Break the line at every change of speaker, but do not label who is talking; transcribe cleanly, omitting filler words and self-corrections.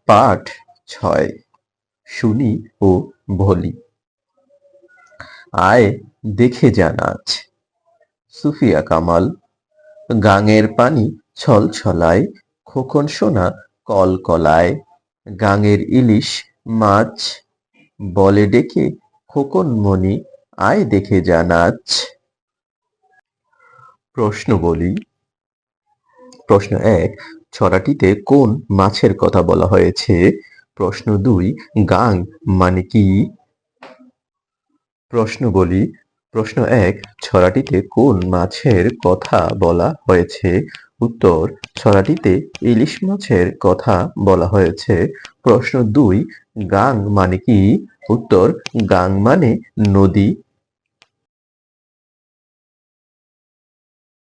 পাঠ ৬ শুনি ও বলি। আয় দেখে যা নাচ। সুফিয়া কামাল। গাঙের পানি ছলছলায়, খোকন সোনা কলকলায়। গাঙের ইলিশ মাছ বলে ডেকে, খোকন মনি আয় দেখে যা নাচ। প্রশ্ন বলি। প্রশ্ন ১, ছড়াটিতে কোন মাছের কথা বলা হয়েছে? প্রশ্ন ২, গাং মানে কি? প্রশ্ন বলি। প্রশ্ন ১, ছড়াটিতে কোন মাছের কথা বলা হয়েছে? উত্তর, ছড়াটিতে ইলিশ মাছের কথা বলা হয়েছে। প্রশ্ন ২, গাং মানে কি? উত্তর, গাং মানে নদী